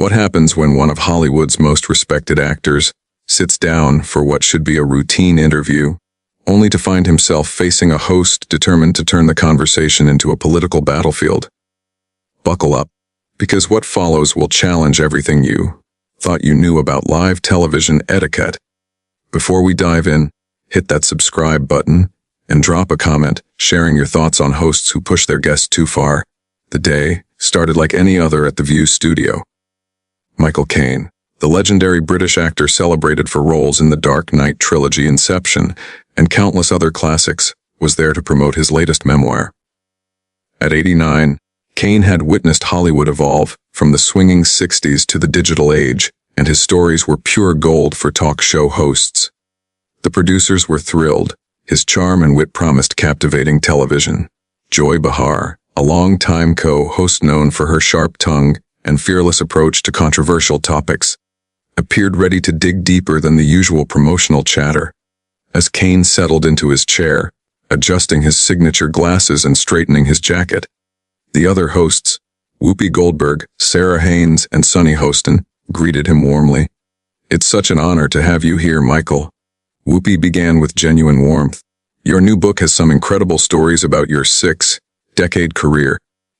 What happens when one of Hollywood's most respected actors sits down for what should be a routine interview, only to find himself facing a host determined to turn the conversation into a political battlefield? Buckle up, because what follows will challenge everything you thought you knew about live television etiquette. Before we dive in, hit that subscribe button and drop a comment sharing your thoughts on hosts who push their guests too far. The day started like any other at the View studio. Michael Caine, the legendary British actor celebrated for roles in the Dark Knight trilogy Inception and countless other classics, was there to promote his latest memoir. At 89, Caine had witnessed Hollywood evolve from the swinging 60s to the digital age, and his stories were pure gold for talk show hosts. The producers were thrilled. His charm and wit promised captivating television. Joy Behar, a long-time co-host known for her sharp tongue and fearless approach to controversial topics, appeared ready to dig deeper than the usual promotional chatter. As Caine settled into his chair, adjusting his signature glasses and straightening his jacket, the other hosts, Whoopi Goldberg, Sarah Haynes, and Sunny Hostin, greeted him warmly. "It's such an honor to have you here, Michael." Whoopi began with genuine warmth. "Your new book has some incredible stories about your 6-decade career."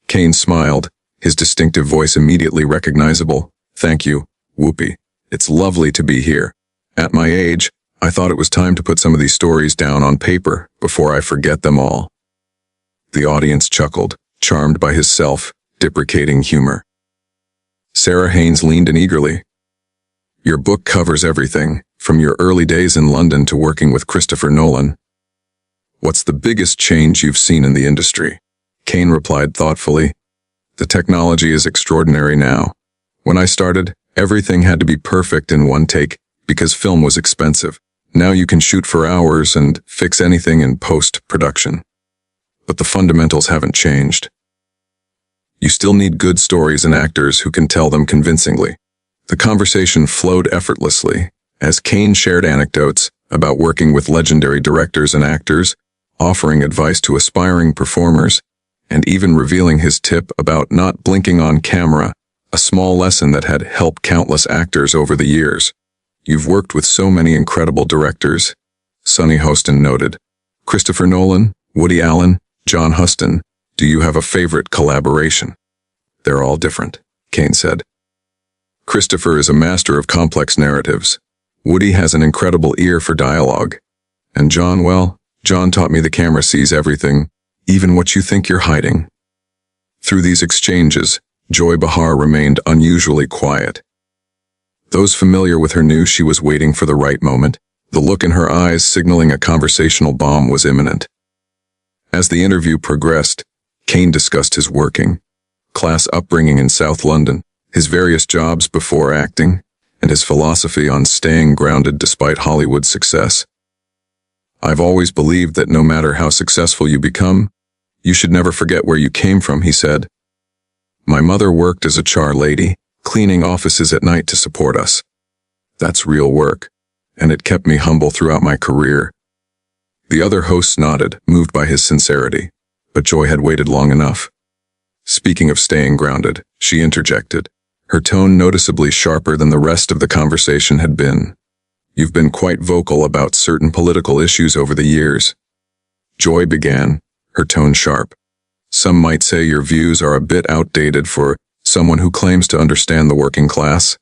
Caine smiled, his distinctive voice immediately recognizable. "Thank you, Whoopi. It's lovely to be here. At my age, I thought it was time to put some of these stories down on paper before I forget them all." The audience chuckled, charmed by his self-deprecating humor. Sarah Haynes leaned in eagerly. "Your book covers everything, from your early days in London to working with Christopher Nolan. What's the biggest change you've seen in the industry?" Caine replied thoughtfully. "The technology is extraordinary now. When I started, everything had to be perfect in one take because film was expensive. Now you can shoot for hours and fix anything in post-production. But the fundamentals haven't changed. You still need good stories and actors who can tell them convincingly." The conversation flowed effortlessly as Caine shared anecdotes about working with legendary directors and actors, offering advice to aspiring performers, and even revealing his tip about not blinking on camera, a small lesson that had helped countless actors over the years. "You've worked with so many incredible directors," Sunny Hostin noted. "Christopher Nolan, Woody Allen, John Huston. Do you have a favorite collaboration?" "They're all different," Caine said. "Christopher is a master of complex narratives. Woody has an incredible ear for dialogue. And John, well, John taught me the camera sees everything, even what you think you're hiding." Through these exchanges, Joy Behar remained unusually quiet. Those familiar with her knew she was waiting for the right moment, the look in her eyes signaling a conversational bomb was imminent. As the interview progressed, Caine discussed his working class upbringing in South London, his various jobs before acting, and his philosophy on staying grounded despite Hollywood's success. "I've always believed that no matter how successful you become, you should never forget where you came from," he said. "My mother worked as a char lady, cleaning offices at night to support us. That's real work, and it kept me humble throughout my career." The other hosts nodded, moved by his sincerity, but Joy had waited long enough. Speaking of staying grounded, she interjected, her tone noticeably sharper than the rest of the conversation had been. "You've been quite vocal about certain political issues over the years." Joy began, her tone sharp. "Some might say your views are a bit outdated for someone who claims to understand the working class."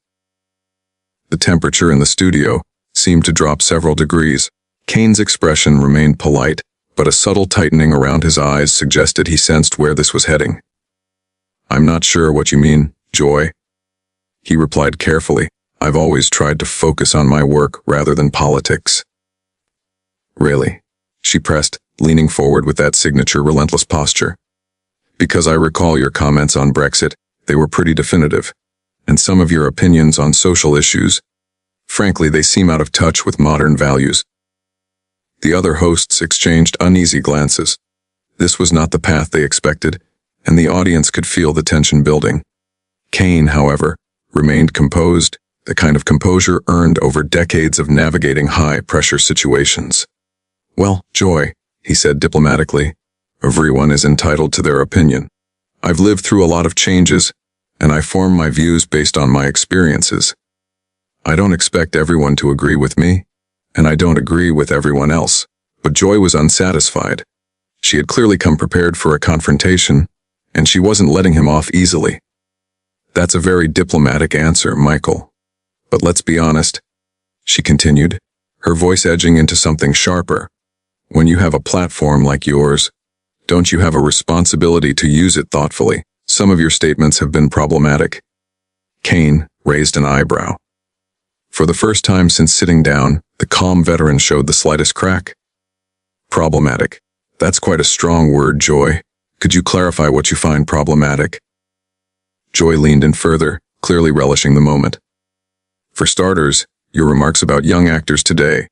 The temperature in the studio seemed to drop several degrees. Caine's expression remained polite, but a subtle tightening around his eyes suggested he sensed where this was heading. "I'm not sure what you mean, Joy," he replied carefully. "I've always tried to focus on my work rather than politics." "Really?" she pressed, leaning forward with that signature relentless posture. "Because I recall your comments on Brexit. They were pretty definitive. And some of your opinions on social issues. Frankly, they seem out of touch with modern values." The other hosts exchanged uneasy glances. This was not the path they expected, and the audience could feel the tension building. Caine, however, remained composed, the kind of composure earned over decades of navigating high-pressure situations. "Well, Joy," he said diplomatically, "everyone is entitled to their opinion. I've lived through a lot of changes, and I form my views based on my experiences. I don't expect everyone to agree with me, and I don't agree with everyone else. But Joy was unsatisfied. She had clearly come prepared for a confrontation, and she wasn't letting him off easily. That's a very diplomatic answer, Michael. But let's be honest, she continued, her voice edging into something sharper. When you have a platform like yours, don't you have a responsibility to use it thoughtfully? Some of your statements have been problematic. Caine raised an eyebrow. For the first time since sitting down, the calm veteran showed the slightest crack. Problematic. That's quite a strong word, Joy. Could you clarify what you find problematic? Joy leaned in further, clearly relishing the moment. For starters, your remarks about young actors today,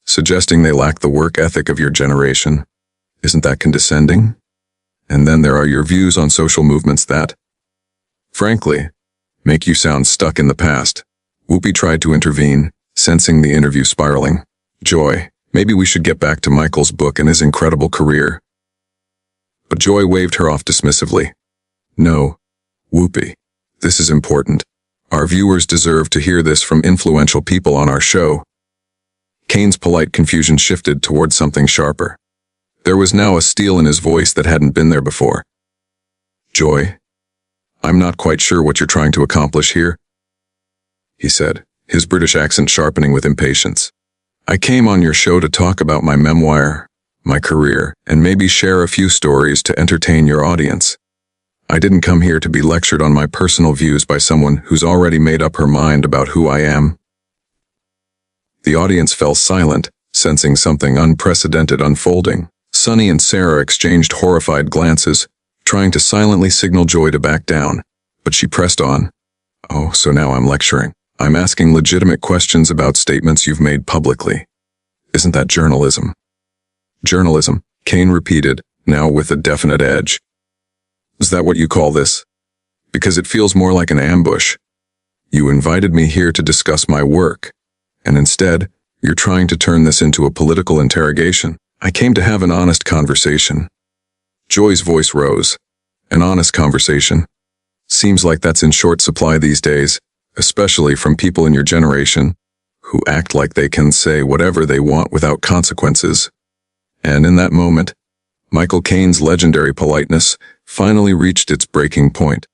suggesting they lack the work ethic of your generation. Isn't that condescending? And then there are your views on social movements that, frankly, make you sound stuck in the past. Whoopi tried to intervene, sensing the interview spiraling. Joy, maybe we should get back to Michael's book and his incredible career. But Joy waved her off dismissively. No, Whoopi, this is important. Our viewers deserve to hear this from influential people on our show. Caine's polite confusion shifted toward something sharper. There was now a steel in his voice that hadn't been there before. Joy, I'm not quite sure what you're trying to accomplish here, he said, his British accent sharpening with impatience. I came on your show to talk about my memoir, my career, and maybe share a few stories to entertain your audience. I didn't come here to be lectured on my personal views by someone who's already made up her mind about who I am. The audience fell silent, sensing something unprecedented unfolding. Sunny and Sarah exchanged horrified glances, trying to silently signal Joy to back down, but she pressed on. Oh, so now I'm lecturing. I'm asking legitimate questions about statements you've made publicly. Isn't that journalism? Journalism, Caine repeated, now with a definite edge. Is that what you call this? Because it feels more like an ambush. You invited me here to discuss my work, and instead, you're trying to turn this into a political interrogation. I came to have an honest conversation. Joy's voice rose. An honest conversation. Seems like that's in short supply these days, especially from people in your generation, who act like they can say whatever they want without consequences. And in that moment, Michael Caine's legendary politeness finally reached its breaking point.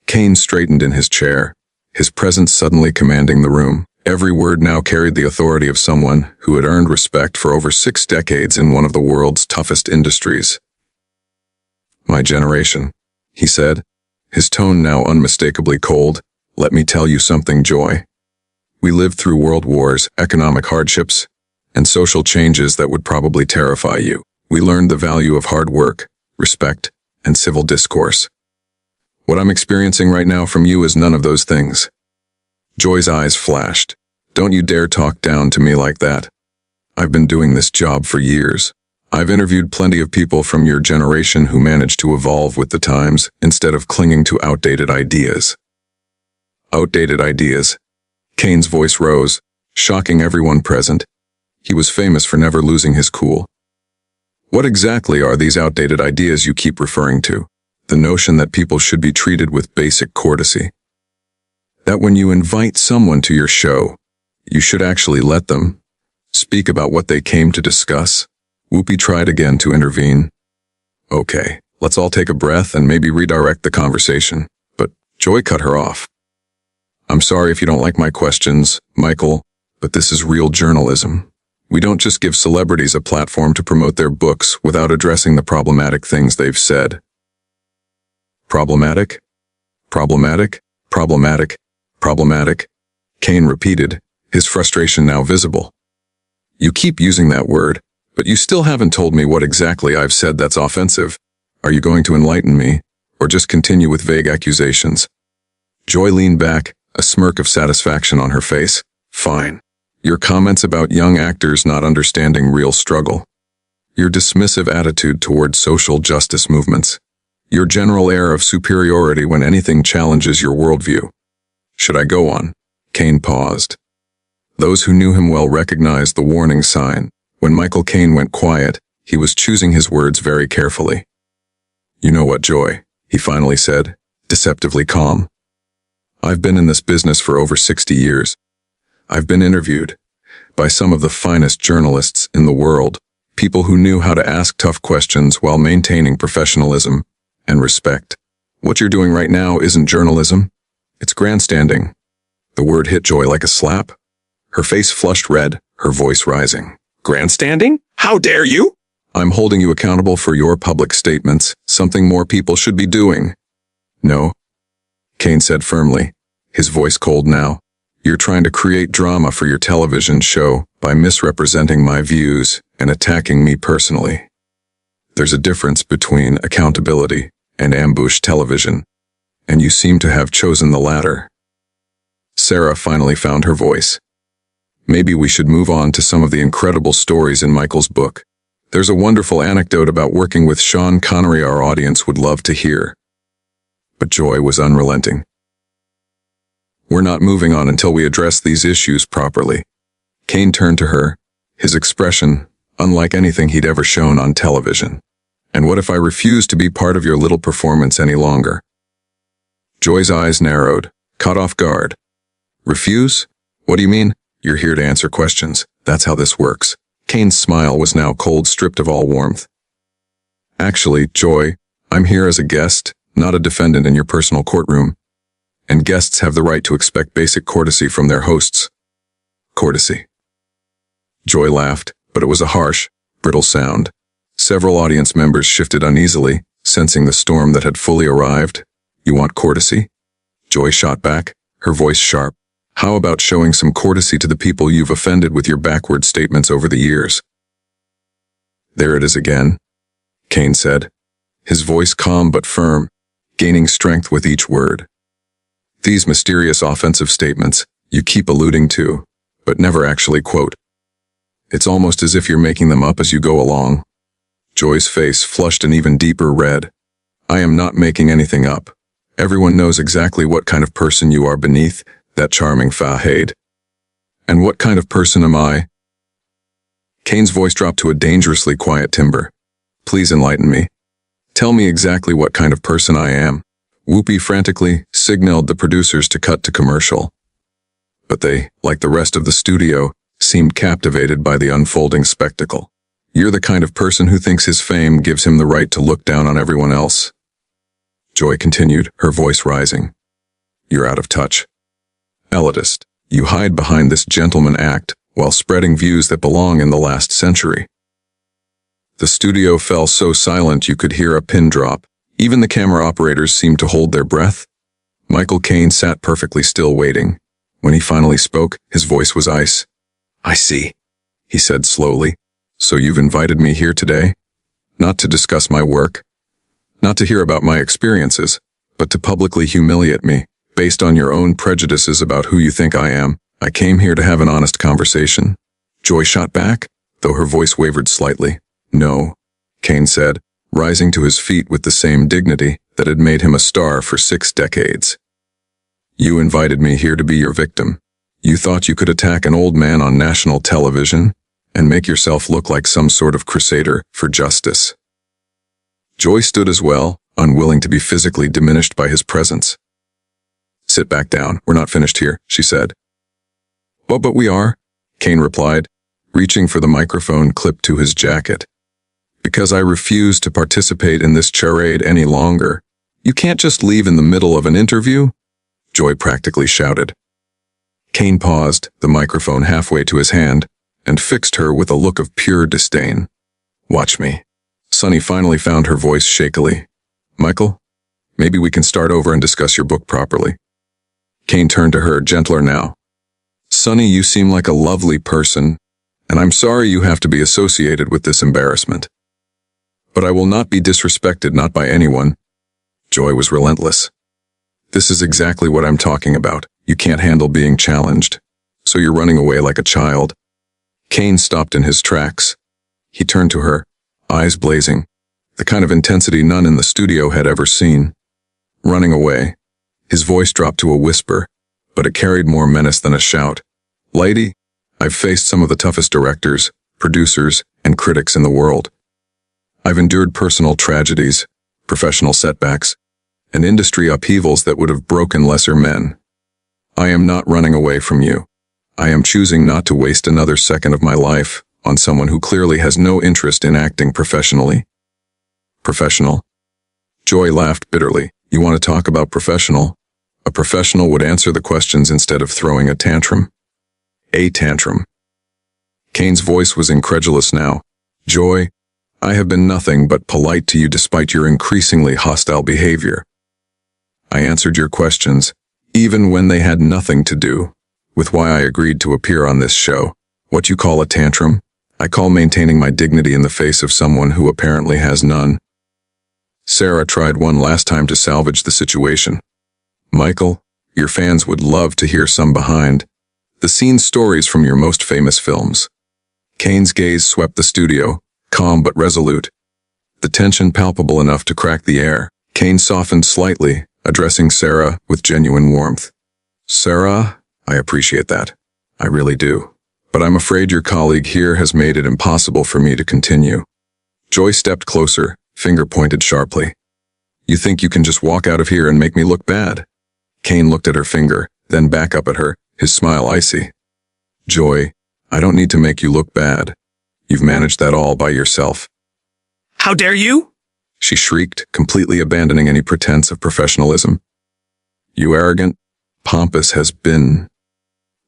Caine straightened in his chair, his presence suddenly commanding the room. Every word now carried the authority of someone who had earned respect for over 6 decades in one of the world's toughest industries. My generation, he said, his tone now unmistakably cold. Let me tell you something, Joy. We lived through world wars, economic hardships, and social changes that would probably terrify you. We learned the value of hard work, respect, and civil discourse. What I'm experiencing right now from you is none of those things. Joy's eyes flashed. Don't you dare talk down to me like that. I've been doing this job for years. I've interviewed plenty of people from your generation who managed to evolve with the times instead of clinging to outdated ideas. Outdated ideas. Caine's voice rose, shocking everyone present. He was famous for never losing his cool. What exactly are these outdated ideas you keep referring to? The notion that people should be treated with basic courtesy. That when you invite someone to your show, you should actually let them speak about what they came to discuss. Whoopi tried again to intervene. Okay, let's all take a breath and maybe redirect the conversation. But Joy cut her off. I'm sorry if you don't like my questions, Michael, but this is real journalism. We don't just give celebrities a platform to promote their books without addressing the problematic things they've said. Problematic? Problematic? Problematic? Problematic? Caine repeated, his frustration now visible. You keep using that word, but you still haven't told me what exactly I've said that's offensive. Are you going to enlighten me, or just continue with vague accusations? Joy leaned back, a smirk of satisfaction on her face. Fine. Your comments about young actors not understanding real struggle. Your dismissive attitude toward social justice movements. Your general air of superiority when anything challenges your worldview. Should I go on? Caine paused. Those who knew him well recognized the warning sign. When Michael Caine went quiet, he was choosing his words very carefully. You know what, Joy, he finally said, deceptively calm. I've been in this business for over 60 years. I've been interviewed by some of the finest journalists in the world, people who knew how to ask tough questions while maintaining professionalism and respect. What you're doing right now isn't journalism. It's grandstanding. The word hit Joy like a slap. Her face flushed red, her voice rising. Grandstanding? How dare you? I'm holding you accountable for your public statements, something more people should be doing. No, Caine said firmly, his voice cold now. You're trying to create drama for your television show by misrepresenting my views and attacking me personally. There's a difference between accountability and ambush television, and you seem to have chosen the latter. Sarah finally found her voice. Maybe we should move on to some of the incredible stories in Michael's book. There's a wonderful anecdote about working with Sean Connery our audience would love to hear. But Joy was unrelenting. We're not moving on until we address these issues properly. Caine turned to her, his expression unlike anything he'd ever shown on television. And what if I refuse to be part of your little performance any longer? Joy's eyes narrowed, caught off guard. Refuse? What do you mean? You're here to answer questions. That's how this works. Caine's smile was now cold, stripped of all warmth. Actually, Joy, I'm here as a guest, not a defendant in your personal courtroom. And guests have the right to expect basic courtesy from their hosts. Courtesy. Joy laughed, but it was a harsh, brittle sound. Several audience members shifted uneasily, sensing the storm that had fully arrived. You want courtesy? Joy shot back, her voice sharp. How about showing some courtesy to the people you've offended with your backward statements over the years? There it is again, Caine said, his voice calm but firm, gaining strength with each word. These mysterious offensive statements you keep alluding to, but never actually quote. It's almost as if you're making them up as you go along. Joy's face flushed an even deeper red. I am not making anything up. Everyone knows exactly what kind of person you are beneath that charming facade. And what kind of person am I? Caine's voice dropped to a dangerously quiet timbre. Please enlighten me. Tell me exactly what kind of person I am. Whoopi frantically signaled the producers to cut to commercial. But they, like the rest of the studio, seemed captivated by the unfolding spectacle. You're the kind of person who thinks his fame gives him the right to look down on everyone else. Joy continued, her voice rising. You're out of touch. Elitist, you hide behind this gentleman act while spreading views that belong in the last century. The studio fell so silent you could hear a pin drop. Even the camera operators seemed to hold their breath. Michael Caine sat perfectly still waiting. When he finally spoke, his voice was ice. I see, he said slowly. So you've invited me here today? Not to discuss my work, not to hear about my experiences, but to publicly humiliate me, based on your own prejudices about who you think I am. I came here to have an honest conversation. Joy shot back, though her voice wavered slightly. No, Caine said, rising to his feet with the same dignity that had made him a star for 6 decades. You invited me here to be your victim. You thought you could attack an old man on national television and make yourself look like some sort of crusader for justice. Joy stood as well, unwilling to be physically diminished by his presence. Sit back down, we're not finished here, she said. But we are, Caine replied, reaching for the microphone clipped to his jacket. Because I refuse to participate in this charade any longer. You can't just leave in the middle of an interview, Joy practically shouted. Caine paused, the microphone halfway to his hand, and fixed her with a look of pure disdain. Watch me. Sunny finally found her voice shakily. Michael, maybe we can start over and discuss your book properly. Caine turned to her, gentler now. Sunny, you seem like a lovely person, and I'm sorry you have to be associated with this embarrassment. But I will not be disrespected, not by anyone. Joy was relentless. This is exactly what I'm talking about. You can't handle being challenged, so you're running away like a child. Caine stopped in his tracks. He turned to her, eyes blazing, the kind of intensity none in the studio had ever seen. Running away. His voice dropped to a whisper, but it carried more menace than a shout. Lady, I've faced some of the toughest directors, producers, and critics in the world. I've endured personal tragedies, professional setbacks, and industry upheavals that would have broken lesser men. I am not running away from you. I am choosing not to waste another second of my life on someone who clearly has no interest in acting professionally. Professional? Joy laughed bitterly. You want to talk about professional? A professional would answer the questions instead of throwing a tantrum. A tantrum. Caine's voice was incredulous now. Joy, I have been nothing but polite to you despite your increasingly hostile behavior. I answered your questions, even when they had nothing to do with why I agreed to appear on this show. What you call a tantrum, I call maintaining my dignity in the face of someone who apparently has none. Sarah tried one last time to salvage the situation. Michael, your fans would love to hear some behind the scenes stories from your most famous films. Caine's gaze swept the studio, calm but resolute, the tension palpable enough to crack the air. Caine softened slightly, addressing Sarah with genuine warmth. Sarah, I appreciate that. I really do. But I'm afraid your colleague here has made it impossible for me to continue. Joy stepped closer, finger pointed sharply. You think you can just walk out of here and make me look bad? Caine looked at her finger, then back up at her, his smile icy. Joy, I don't need to make you look bad. You've managed that all by yourself. How dare you? She shrieked, completely abandoning any pretense of professionalism. You arrogant, pompous has-been.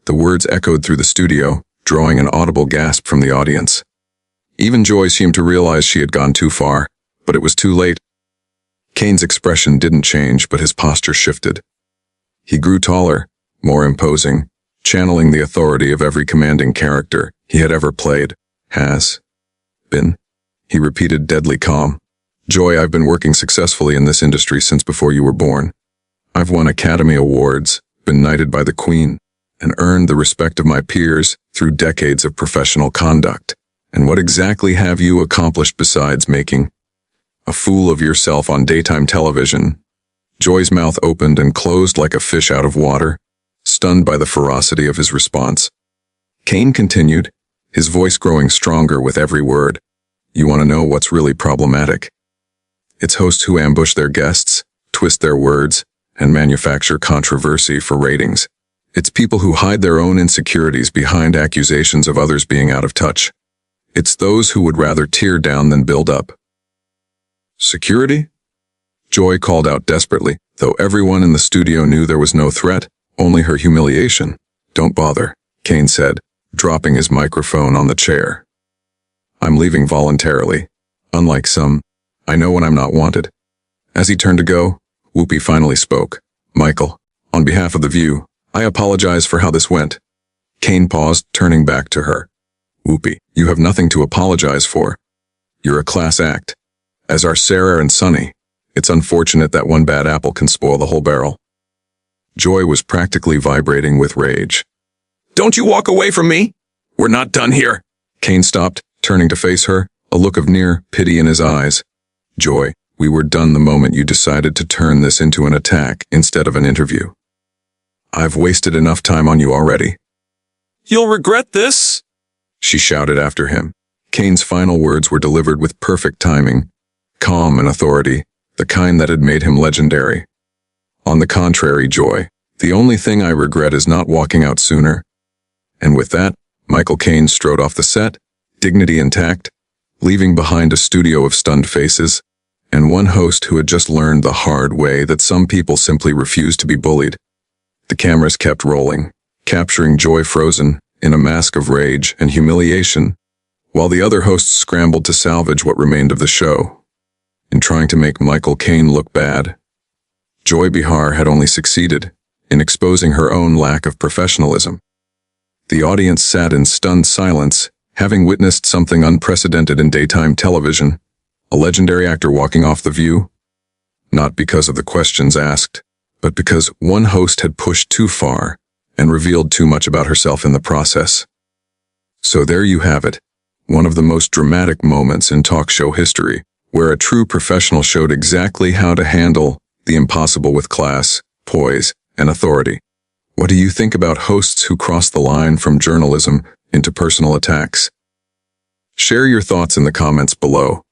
The words echoed through the studio, drawing an audible gasp from the audience. Even Joy seemed to realize she had gone too far, but it was too late. Caine's expression didn't change, but his posture shifted. He grew taller, more imposing, channeling the authority of every commanding character he had ever played. Has been, he repeated, deadly calm. Joy, I've been working successfully in this industry since before you were born. I've won Academy Awards, been knighted by the Queen, and earned the respect of my peers through decades of professional conduct. And what exactly have you accomplished besides making a fool of yourself on daytime television? Joy's mouth opened and closed like a fish out of water, stunned by the ferocity of his response. Caine continued, his voice growing stronger with every word. You want to know what's really problematic? It's hosts who ambush their guests, twist their words, and manufacture controversy for ratings. It's people who hide their own insecurities behind accusations of others being out of touch. It's those who would rather tear down than build up. Security? Joy called out desperately, though everyone in the studio knew there was no threat, only her humiliation. Don't bother, Caine said, dropping his microphone on the chair. I'm leaving voluntarily. Unlike some, I know when I'm not wanted. As he turned to go, Whoopi finally spoke. Michael, on behalf of The View, I apologize for how this went. Caine paused, turning back to her. Whoopi, you have nothing to apologize for. You're a class act. As are Sarah and Sunny. It's unfortunate that one bad apple can spoil the whole barrel. Joy was practically vibrating with rage. Don't you walk away from me! We're not done here! Caine stopped, turning to face her, a look of near pity in his eyes. Joy, we were done the moment you decided to turn this into an attack instead of an interview. I've wasted enough time on you already. You'll regret this, she shouted after him. Caine's final words were delivered with perfect timing, calm and authority, the kind that had made him legendary. On the contrary, Joy, the only thing I regret is not walking out sooner. And with that, Michael Caine strode off the set, dignity intact, leaving behind a studio of stunned faces, and one host who had just learned the hard way that some people simply refuse to be bullied. The cameras kept rolling, capturing Joy frozen in a mask of rage and humiliation, while the other hosts scrambled to salvage what remained of the show. In trying to make Michael Caine look bad, Joy Behar had only succeeded in exposing her own lack of professionalism. The audience sat in stunned silence, having witnessed something unprecedented in daytime television, a legendary actor walking off The View, not because of the questions asked, but because one host had pushed too far and revealed too much about herself in the process. So there you have it, one of the most dramatic moments in talk show history, where a true professional showed exactly how to handle the impossible with class, poise, and authority. What do you think about hosts who cross the line from journalism into personal attacks? Share your thoughts in the comments below.